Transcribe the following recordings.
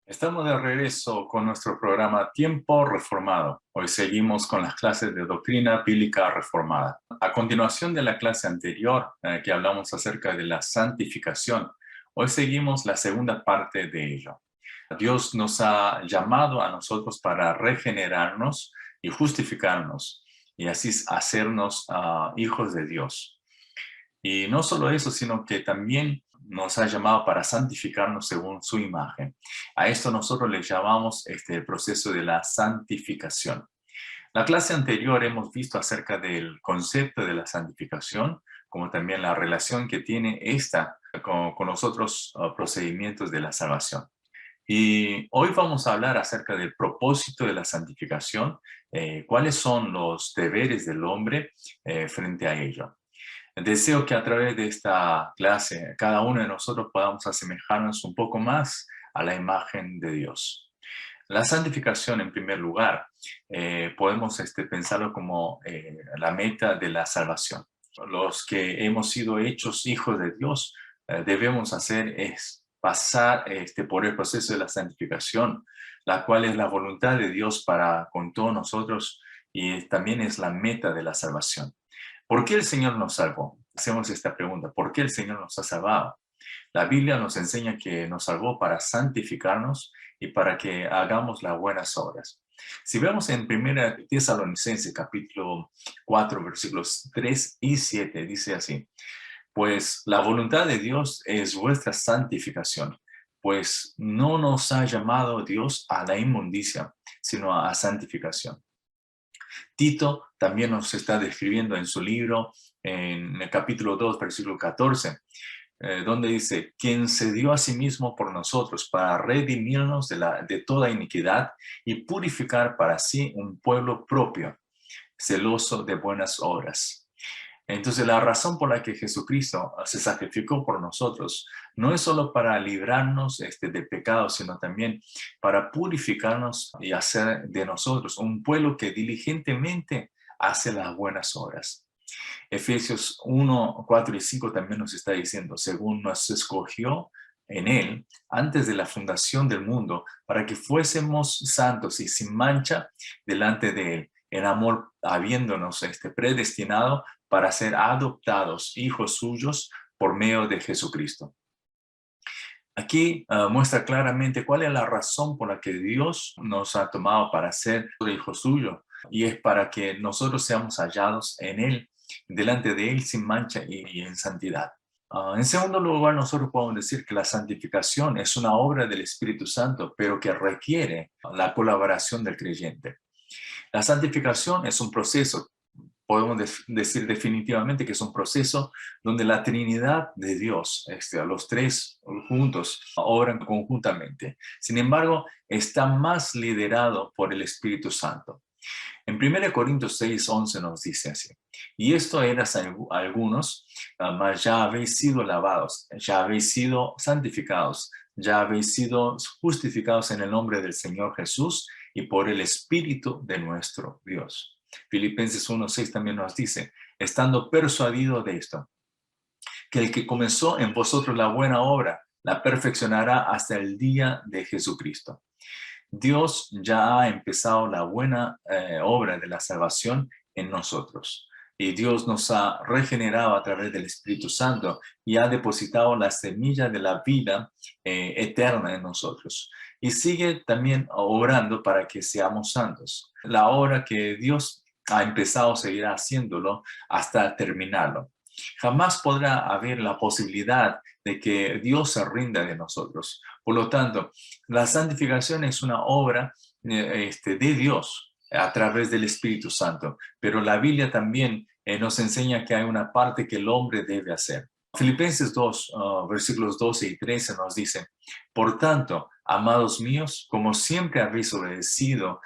Estamos de regreso con nuestro programa Tiempo Reformado. Hoy seguimos con las clases de Doctrina Bíblica Reformada. A continuación de la clase anterior, que hablamos acerca de la santificación, hoy seguimos la segunda parte de ello. Dios nos ha llamado a nosotros para regenerarnos y justificarnos, y así hacernos hijos de Dios. Y no solo eso, sino que también nos ha llamado para santificarnos según su imagen. A esto nosotros le llamamos el proceso de la santificación. La clase anterior hemos visto acerca del concepto de la santificación, como también la relación que tiene esta con los otros procedimientos de la salvación. Y hoy vamos a hablar acerca del propósito de la santificación, cuáles son los deberes del hombre frente a ello. Deseo que a través de esta clase cada uno de nosotros podamos asemejarnos un poco más a la imagen de Dios. La santificación, en primer lugar, podemos pensarlo como la meta de la salvación. Los que hemos sido hechos hijos de Dios, debemos hacer es pasar por el proceso de la santificación, la cual es la voluntad de Dios para con todos nosotros y también es la meta de la salvación. ¿Por qué el Señor nos salvó? Hacemos esta pregunta. ¿Por qué el Señor nos ha salvado? La Biblia nos enseña que nos salvó para santificarnos y para que hagamos las buenas obras. Si vemos en 1 Tesalonicenses capítulo 4, versículos 3 y 7, dice así: pues la voluntad de Dios es vuestra santificación, pues no nos ha llamado Dios a la inmundicia, sino a santificación. Tito también nos está describiendo en su libro, en el capítulo 2, versículo 14, donde dice: quien se dio a sí mismo por nosotros para redimirnos de toda iniquidad y purificar para sí un pueblo propio, celoso de buenas obras. Entonces, la razón por la que Jesucristo se sacrificó por nosotros no es solo para librarnos de pecados, sino también para purificarnos y hacer de nosotros un pueblo que diligentemente hace las buenas obras. Efesios 1, 4 y 5 también nos está diciendo: según nos escogió en Él, antes de la fundación del mundo, para que fuésemos santos y sin mancha delante de Él, en amor habiéndonos predestinado para ser adoptados hijos suyos por medio de Jesucristo. Aquí muestra claramente cuál es la razón por la que Dios nos ha tomado para ser hijos suyos, y es para que nosotros seamos hallados en Él, delante de Él sin mancha y en santidad. En segundo lugar, nosotros podemos decir que la santificación es una obra del Espíritu Santo, pero que requiere la colaboración del creyente. La santificación es un proceso, podemos decir definitivamente que es un proceso donde la Trinidad de Dios, los tres juntos, obran conjuntamente. Sin embargo, está más liderado por el Espíritu Santo. En 1 Corintios 6, 11 nos dice así: y esto eras algunos, mas ya habéis sido lavados, ya habéis sido santificados, ya habéis sido justificados en el nombre del Señor Jesús y por el Espíritu de nuestro Dios. Filipenses 1, 6 también nos dice: estando persuadido de esto, que el que comenzó en vosotros la buena obra, la perfeccionará hasta el día de Jesucristo. Dios ya ha empezado la buena obra de la salvación en nosotros. Y Dios nos ha regenerado a través del Espíritu Santo y ha depositado la semilla de la vida eterna en nosotros. Y sigue también obrando para que seamos santos. La obra que Dios ha empezado seguirá haciéndolo hasta terminarlo. Jamás podrá haber la posibilidad de que Dios se rinda de nosotros. Por lo tanto, la santificación es una obra de Dios a través del Espíritu Santo, pero la Biblia también nos enseña que hay una parte que el hombre debe hacer. Filipenses 2, versículos 12 y 13 nos dice: por tanto, amados míos, como siempre habéis obedecido,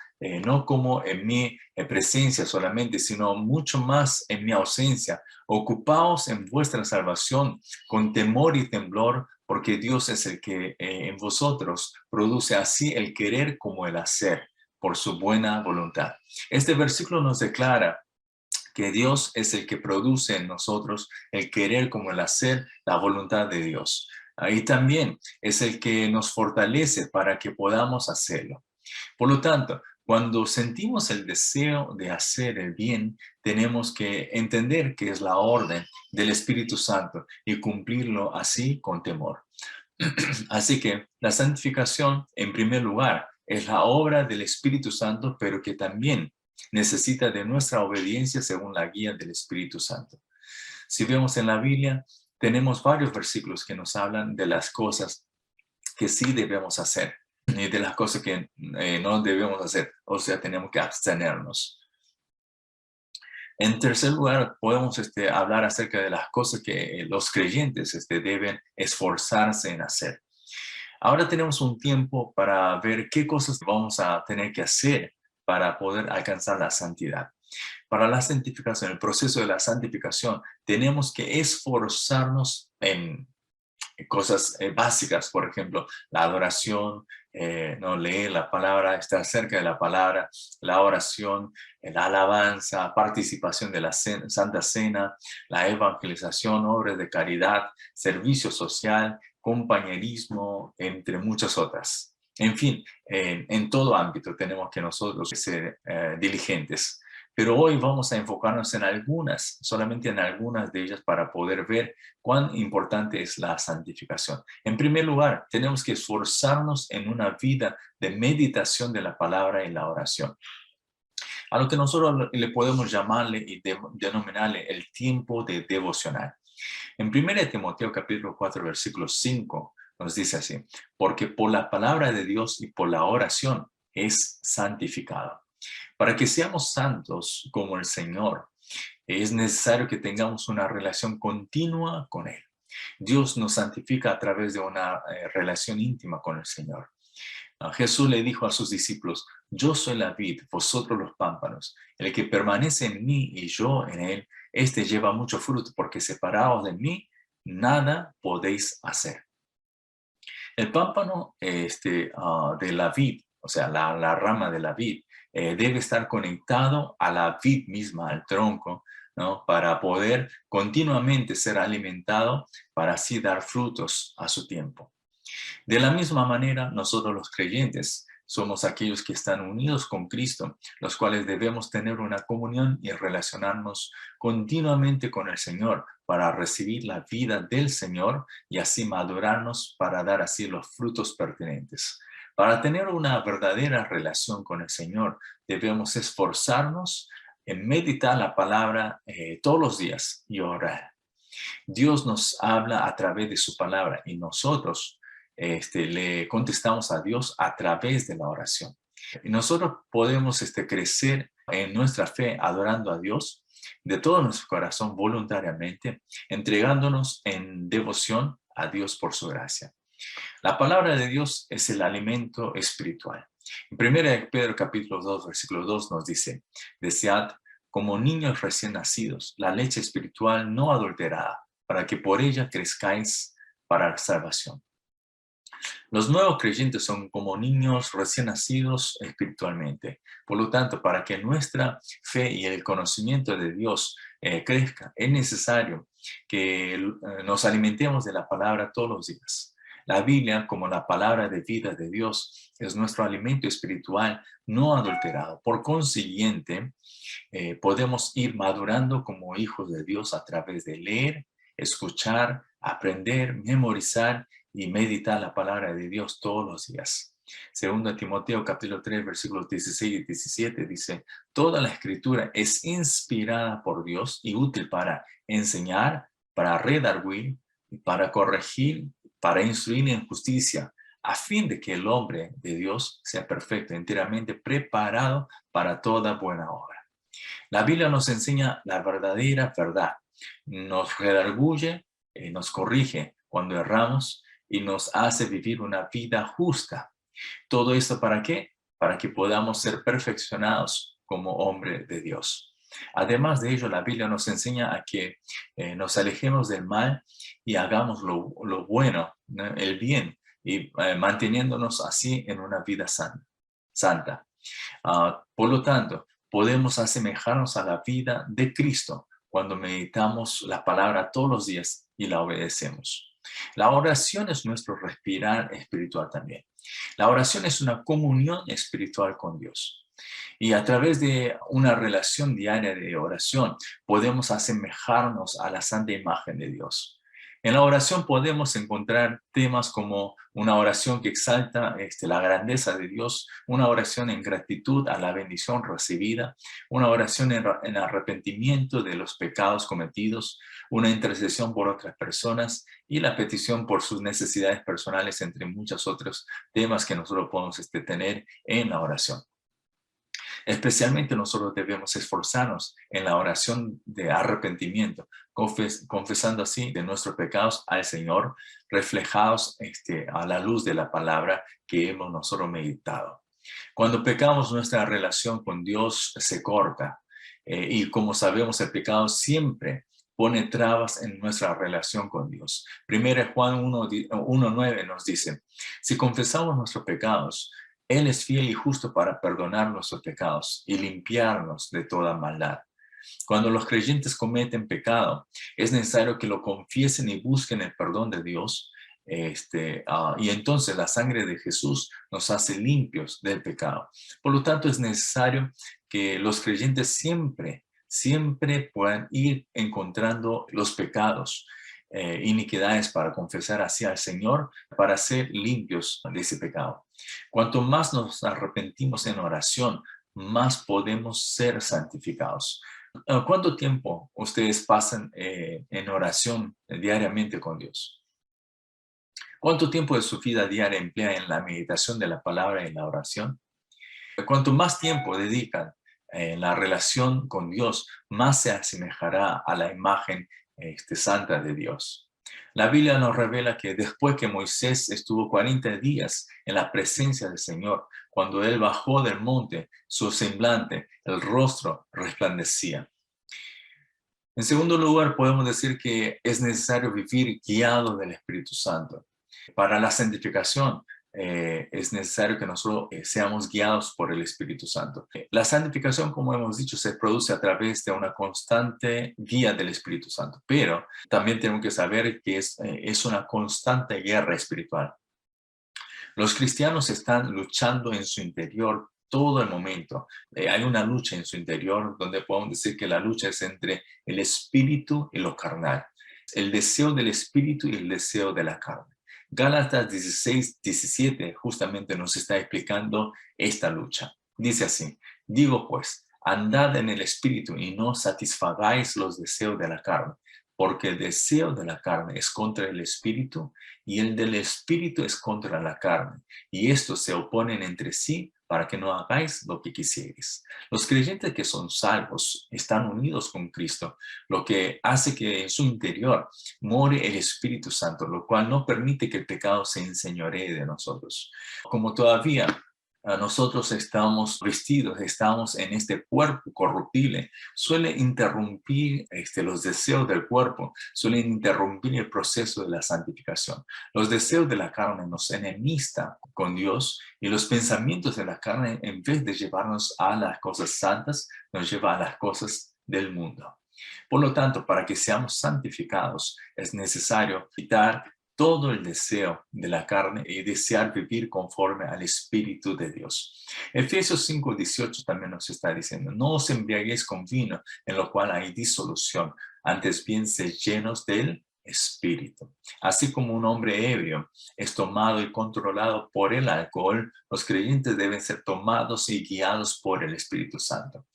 no como en mi presencia solamente, sino mucho más en mi ausencia, ocupaos en vuestra salvación con temor y temblor, porque Dios es el que en vosotros produce así el querer como el hacer, por su buena voluntad. Este versículo nos declara que Dios es el que produce en nosotros el querer como el hacer, la voluntad de Dios. Y también es el que nos fortalece para que podamos hacerlo. Por lo tanto, cuando sentimos el deseo de hacer el bien, tenemos que entender que es la orden del Espíritu Santo y cumplirlo así con temor. Así que la santificación, en primer lugar, es la obra del Espíritu Santo, pero que también necesita de nuestra obediencia según la guía del Espíritu Santo. Si vemos en la Biblia, tenemos varios versículos que nos hablan de las cosas que sí debemos hacer y de las cosas que no debemos hacer, o sea, tenemos que abstenernos. En tercer lugar, podemos hablar acerca de las cosas que los creyentes deben esforzarse en hacer. Ahora tenemos un tiempo para ver qué cosas vamos a tener que hacer para poder alcanzar la santidad. Para la santificación, el proceso de la santificación, tenemos que esforzarnos en cosas básicas, por ejemplo, la adoración, no leer la palabra, estar cerca de la palabra, la oración, la alabanza, participación de la Santa Cena, la evangelización, obras de caridad, servicio social, compañerismo, entre muchas otras. En fin, en todo ámbito tenemos que nosotros ser diligentes. Pero hoy vamos a enfocarnos en algunas, solamente en algunas de ellas para poder ver cuán importante es la santificación. En primer lugar, tenemos que esforzarnos en una vida de meditación de la palabra y la oración. A lo que nosotros le podemos llamarle y denominarle el tiempo de devocional. En 1 Timoteo capítulo 4, versículo 5 nos dice así: porque por la palabra de Dios y por la oración es santificado. Para que seamos santos como el Señor, es necesario que tengamos una relación continua con Él. Dios nos santifica a través de una relación íntima con el Señor. Jesús le dijo a sus discípulos: yo soy la vid, vosotros los pámpanos. El que permanece en mí y yo en él, este lleva mucho fruto, porque separados de mí, nada podéis hacer. El pámpano de la vid, o sea, la rama de la vid, debe estar conectado a la vid misma, al tronco, ¿no? Para poder continuamente ser alimentado, para así dar frutos a su tiempo. De la misma manera, nosotros los creyentes somos aquellos que están unidos con Cristo, los cuales debemos tener una comunión y relacionarnos continuamente con el Señor para recibir la vida del Señor y así madurarnos para dar así los frutos pertinentes. Para tener una verdadera relación con el Señor, debemos esforzarnos en meditar la palabra todos los días y orar. Dios nos habla a través de su palabra y nosotros le contestamos a Dios a través de la oración. Y nosotros podemos crecer en nuestra fe adorando a Dios de todo nuestro corazón voluntariamente, entregándonos en devoción a Dios por su gracia. La palabra de Dios es el alimento espiritual. En 1 Pedro capítulo 2, versículo 2 nos dice: desead como niños recién nacidos la leche espiritual no adulterada, para que por ella crezcáis para la salvación. Los nuevos creyentes son como niños recién nacidos espiritualmente. Por lo tanto, para que nuestra fe y el conocimiento de Dios crezca, es necesario que nos alimentemos de la palabra todos los días. La Biblia, como la palabra de vida de Dios, es nuestro alimento espiritual no adulterado. Por consiguiente, podemos ir madurando como hijos de Dios a través de leer, escuchar, aprender, memorizar y meditar la palabra de Dios todos los días. Segundo Timoteo capítulo 3 versículos 16 y 17 dice: toda la escritura es inspirada por Dios y útil para enseñar, para redarguir, para corregir, para instruir en justicia, a fin de que el hombre de Dios sea perfecto, enteramente preparado para toda buena obra. La Biblia nos enseña la verdadera verdad, nos redarguye, nos corrige cuando erramos y nos hace vivir una vida justa. ¿Todo esto para qué? Para que podamos ser perfeccionados como hombre de Dios. Además de ello, la Biblia nos enseña a que nos alejemos del mal y hagamos lo bueno, ¿no? El bien, y manteniéndonos así en una vida santa. Por lo tanto, podemos asemejarnos a la vida de Cristo cuando meditamos la palabra todos los días y la obedecemos. La oración es nuestro respirar espiritual también. La oración es una comunión espiritual con Dios. Y a través de una relación diaria de oración podemos asemejarnos a la santa imagen de Dios. En la oración podemos encontrar temas como una oración que exalta la grandeza de Dios, una oración en gratitud a la bendición recibida, una oración en arrepentimiento de los pecados cometidos, una intercesión por otras personas y la petición por sus necesidades personales, entre muchos otros temas que nosotros podemos tener en la oración. Especialmente nosotros debemos esforzarnos en la oración de arrepentimiento, confesando así de nuestros pecados al Señor, reflejados a la luz de la palabra que hemos nosotros meditado. Cuando pecamos, nuestra relación con Dios se corta. Y como sabemos, el pecado siempre pone trabas en nuestra relación con Dios. Primero Juan 1:9 nos dice, si confesamos nuestros pecados, Él es fiel y justo para perdonar nuestros pecados y limpiarnos de toda maldad. Cuando los creyentes cometen pecado, es necesario que lo confiesen y busquen el perdón de Dios. Y entonces la sangre de Jesús nos hace limpios del pecado. Por lo tanto, es necesario que los creyentes siempre puedan ir encontrando los pecados, iniquidades para confesar hacia el Señor, para ser limpios de ese pecado. Cuanto más nos arrepentimos en oración, más podemos ser santificados. ¿Cuánto tiempo ustedes pasan en oración diariamente con Dios? ¿Cuánto tiempo de su vida diaria emplea en la meditación de la palabra y en la oración? Cuanto más tiempo dedican en la relación con Dios, más se asemejará a la imagen santa de Dios. La Biblia nos revela que después que Moisés estuvo 40 días en la presencia del Señor, cuando él bajó del monte, su semblante, el rostro resplandecía. En segundo lugar, podemos decir que es necesario vivir guiado del Espíritu Santo. Para la santificación, es necesario que nosotros seamos guiados por el Espíritu Santo. La santificación, como hemos dicho, se produce a través de una constante guía del Espíritu Santo, pero también tenemos que saber que es una constante guerra espiritual. Los cristianos están luchando en su interior todo el momento. Hay una lucha en su interior donde podemos decir que la lucha es entre el espíritu y lo carnal. El deseo del espíritu y el deseo de la carne. Gálatas 16:17 justamente nos está explicando esta lucha. Dice así, digo pues, andad en el espíritu y no satisfagáis los deseos de la carne, porque el deseo de la carne es contra el espíritu y el del espíritu es contra la carne, y estos se oponen entre sí para que no hagáis lo que quisierais. Los creyentes que son salvos están unidos con Cristo, lo que hace que en su interior more el Espíritu Santo, lo cual no permite que el pecado se enseñoree de nosotros. Como todavía nosotros estamos vestidos, estamos en este cuerpo corruptible, suele interrumpir los deseos del cuerpo, suelen interrumpir el proceso de la santificación. Los deseos de la carne nos enemistan con Dios y los pensamientos de la carne, en vez de llevarnos a las cosas santas, nos lleva a las cosas del mundo. Por lo tanto, para que seamos santificados, es necesario quitar todo el deseo de la carne y desear vivir conforme al Espíritu de Dios. Efesios 5:18 también nos está diciendo, no os embriaguéis con vino, en lo cual hay disolución, antes bien sed llenos del Espíritu. Así como un hombre ebrio es tomado y controlado por el alcohol, los creyentes deben ser tomados y guiados por el Espíritu Santo.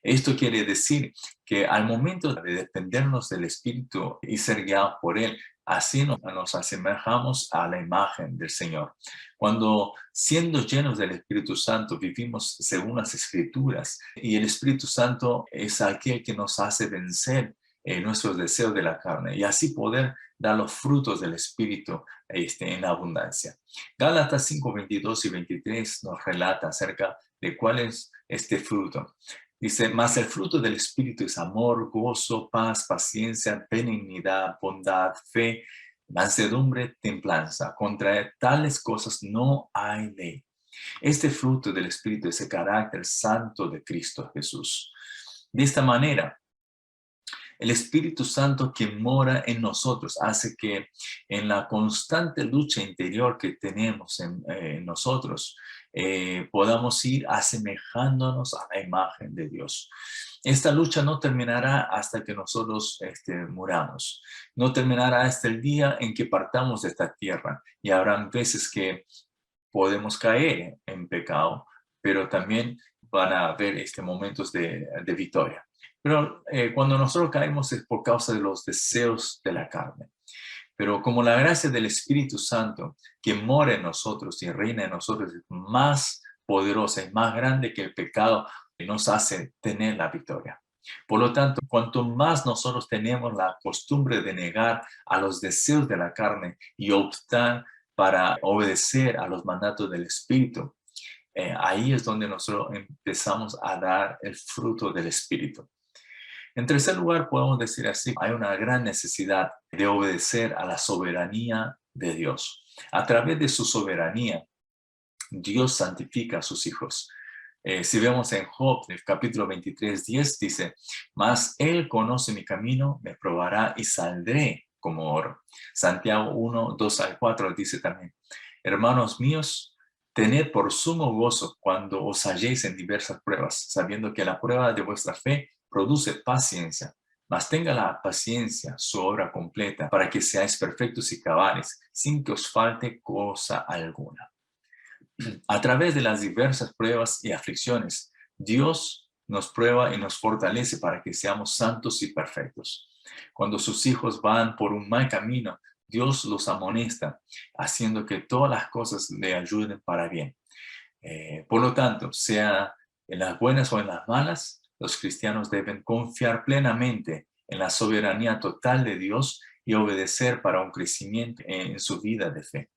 Esto quiere decir que al momento de dependernos del Espíritu y ser guiados por Él, así nos asemejamos a la imagen del Señor. Cuando siendo llenos del Espíritu Santo vivimos según las Escrituras y el Espíritu Santo es aquel que nos hace vencer nuestros deseos de la carne y así poder dar los frutos del Espíritu en abundancia. Gálatas 5:22 y 23 nos relata acerca de cuál es este fruto. Dice, mas el fruto del Espíritu es amor, gozo, paz, paciencia, benignidad, bondad, fe, mansedumbre, templanza. Contra tales cosas no hay ley. Este fruto del Espíritu es el carácter santo de Cristo Jesús. De esta manera, El Espíritu Santo que mora en nosotros hace que en la constante lucha interior que tenemos en nosotros, podamos ir asemejándonos a la imagen de Dios. Esta lucha no terminará hasta que nosotros muramos. No terminará hasta el día en que partamos de esta tierra. Y habrán veces que podemos caer en pecado, pero también van a haber momentos de victoria. Pero cuando nosotros caemos es por causa de los deseos de la carne. Pero como la gracia del Espíritu Santo que mora en nosotros y reina en nosotros es más poderosa y más grande que el pecado, que nos hace tener la victoria. Por lo tanto, cuanto más nosotros tenemos la costumbre de negar a los deseos de la carne y optar para obedecer a los mandatos del Espíritu, ahí es donde nosotros empezamos a dar el fruto del Espíritu. En tercer lugar, podemos decir así, hay una gran necesidad de obedecer a la soberanía de Dios. A través de su soberanía, Dios santifica a sus hijos. Si vemos en Job, en el capítulo 23:10, dice, mas Él conoce mi camino, me probará y saldré como oro. Santiago 1:2-4 dice también, hermanos míos, tened por sumo gozo cuando os halléis en diversas pruebas, sabiendo que la prueba de vuestra fe produce paciencia, mas tenga la paciencia su obra completa, para que seáis perfectos y cabales, sin que os falte cosa alguna. A través de las diversas pruebas y aflicciones, Dios nos prueba y nos fortalece para que seamos santos y perfectos. Cuando sus hijos van por un mal camino, Dios los amonesta, haciendo que todas las cosas le ayuden para bien. Por lo tanto, sea en las buenas o en las malas, los cristianos deben confiar plenamente en la soberanía total de Dios y obedecer para un crecimiento en su vida de fe.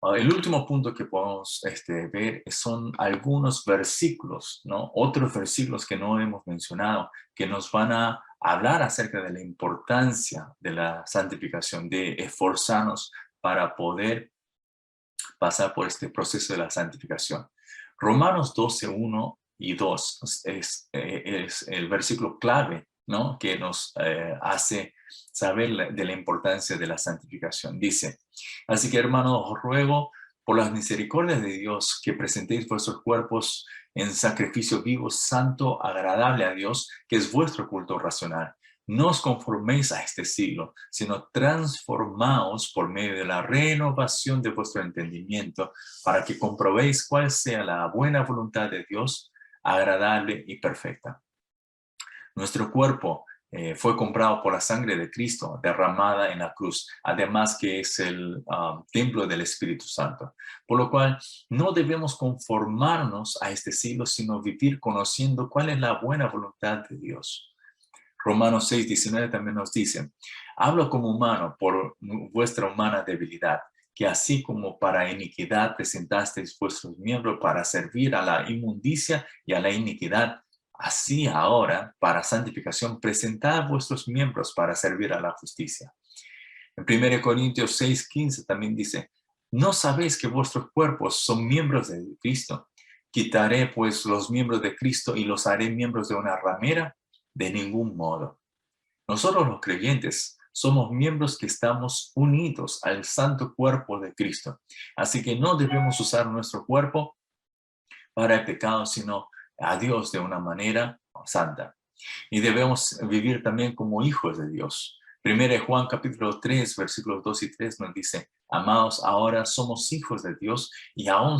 El último punto que podemos ver son algunos versículos, ¿no? Otros versículos que no hemos mencionado, que nos van a hablar acerca de la importancia de la santificación, de esforzarnos para poder pasar por este proceso de la santificación. Romanos 12:1 y 2 es el versículo clave, ¿no? Que nos hace saber de la importancia de la santificación. Dice, así que hermanos, os ruego por las misericordias de Dios que presentéis vuestros cuerpos en sacrificio vivo, santo, agradable a Dios, que es vuestro culto racional. No os conforméis a este siglo, sino transformaos por medio de la renovación de vuestro entendimiento, para que comprobéis cuál sea la buena voluntad de Dios, agradable y perfecta. Nuestro cuerpo fue comprado por la sangre de Cristo, derramada en la cruz, además que es el templo del Espíritu Santo. Por lo cual, no debemos conformarnos a este siglo, sino vivir conociendo cuál es la buena voluntad de Dios. Romanos 6:19 también nos dice, hablo como humano por vuestra humana debilidad, que así como para iniquidad presentasteis vuestros miembros para servir a la inmundicia y a la iniquidad, así ahora, para santificación, presentad vuestros miembros para servir a la justicia. En 1 Corintios 6:15 también dice, ¿no sabéis que vuestros cuerpos son miembros de Cristo? ¿Quitaré pues los miembros de Cristo y los haré miembros de una ramera? De ningún modo. Nosotros los creyentes somos miembros que estamos unidos al santo cuerpo de Cristo. Así que no debemos usar nuestro cuerpo para el pecado, sino a Dios de una manera santa. Y debemos vivir también como hijos de Dios. 1 Juan capítulo 3, versículos 2 y 3 nos dice, amados, ahora somos hijos de Dios y aún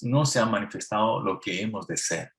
no se ha manifestado lo que hemos de ser.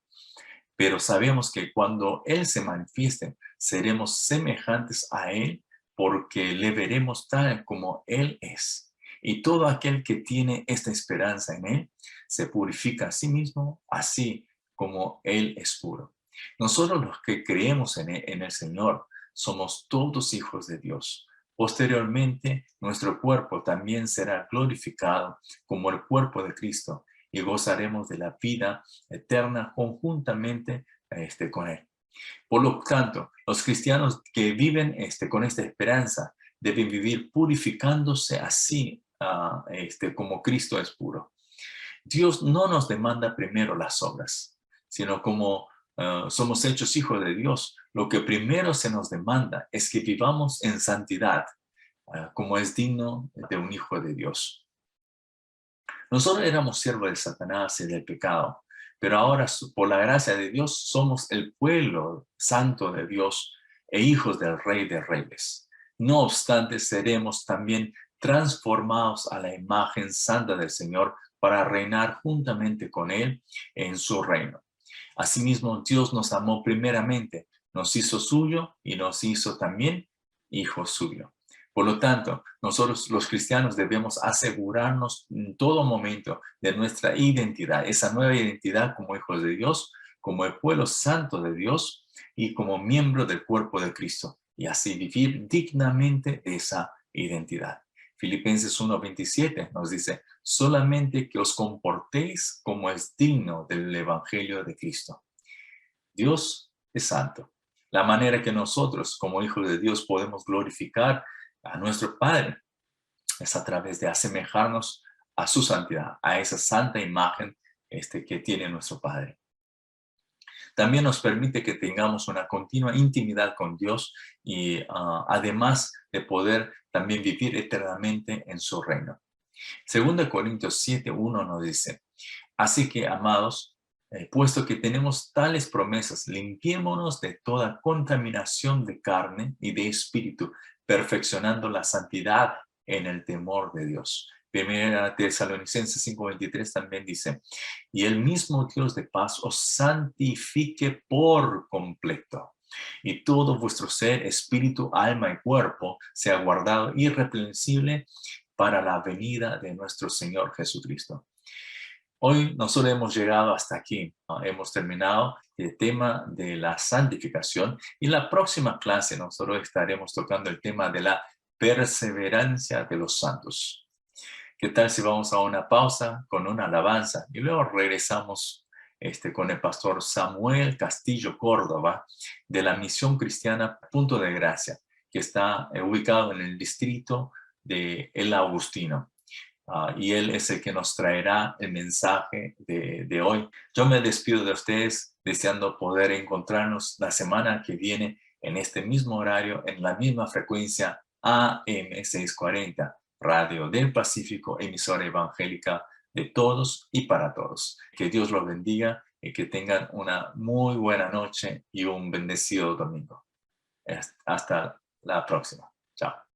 Pero sabemos que cuando Él se manifieste, seremos semejantes a Él porque le veremos tal como Él es. Y todo aquel que tiene esta esperanza en Él, se purifica a sí mismo, así como Él es puro. Nosotros los que creemos en el Señor, somos todos hijos de Dios. Posteriormente, nuestro cuerpo también será glorificado como el cuerpo de Cristo y gozaremos de la vida eterna conjuntamente con Él. Por lo tanto, los cristianos que viven con esta esperanza deben vivir purificándose así como Cristo es puro. Dios no nos demanda primero las obras, sino como somos hechos hijos de Dios, lo que primero se nos demanda es que vivamos en santidad, como es digno de un hijo de Dios. Nosotros éramos siervos de Satanás y del pecado, pero ahora por la gracia de Dios somos el pueblo santo de Dios e hijos del Rey de Reyes. No obstante, seremos también transformados a la imagen santa del Señor para reinar juntamente con Él en su reino. Asimismo, Dios nos amó primeramente, nos hizo suyo y nos hizo también hijo suyo. Por lo tanto, nosotros los cristianos debemos asegurarnos en todo momento de nuestra identidad, esa nueva identidad como hijos de Dios, como el pueblo santo de Dios y como miembro del cuerpo de Cristo, y así vivir dignamente esa identidad. Filipenses 1:27 nos dice, solamente que os comportéis como es digno del evangelio de Cristo. Dios es santo. La manera que nosotros, como hijos de Dios, podemos glorificar a nuestro Padre es a través de asemejarnos a su santidad, a esa santa imagen que tiene nuestro Padre. También nos permite que tengamos una continua intimidad con Dios y además de poder también vivir eternamente en su reino. 2 Corintios 7:1 nos dice, así que, amados, puesto que tenemos tales promesas, limpiémonos de toda contaminación de carne y de espíritu, perfeccionando la santidad en el temor de Dios. Primera Tesalonicenses 5:23 también dice, y el mismo Dios de paz os santifique por completo, y todo vuestro ser, espíritu, alma y cuerpo sea guardado irreprensible para la venida de nuestro Señor Jesucristo. Hoy nosotros hemos llegado hasta aquí, ¿no? Hemos terminado el tema de la santificación y en la próxima clase nosotros estaremos tocando el tema de la perseverancia de los santos. ¿Qué tal si vamos a una pausa con una alabanza y luego regresamos con el pastor Samuel Castillo Córdoba de la Misión Cristiana Punto de Gracia, que está ubicado en el distrito de El Agustino? Y él es el que nos traerá el mensaje de hoy. Yo me despido de ustedes deseando poder encontrarnos la semana que viene en este mismo horario, en la misma frecuencia AM 640, Radio del Pacífico, emisora evangélica de todos y para todos. Que Dios los bendiga y que tengan una muy buena noche y un bendecido domingo. Hasta la próxima. Chao.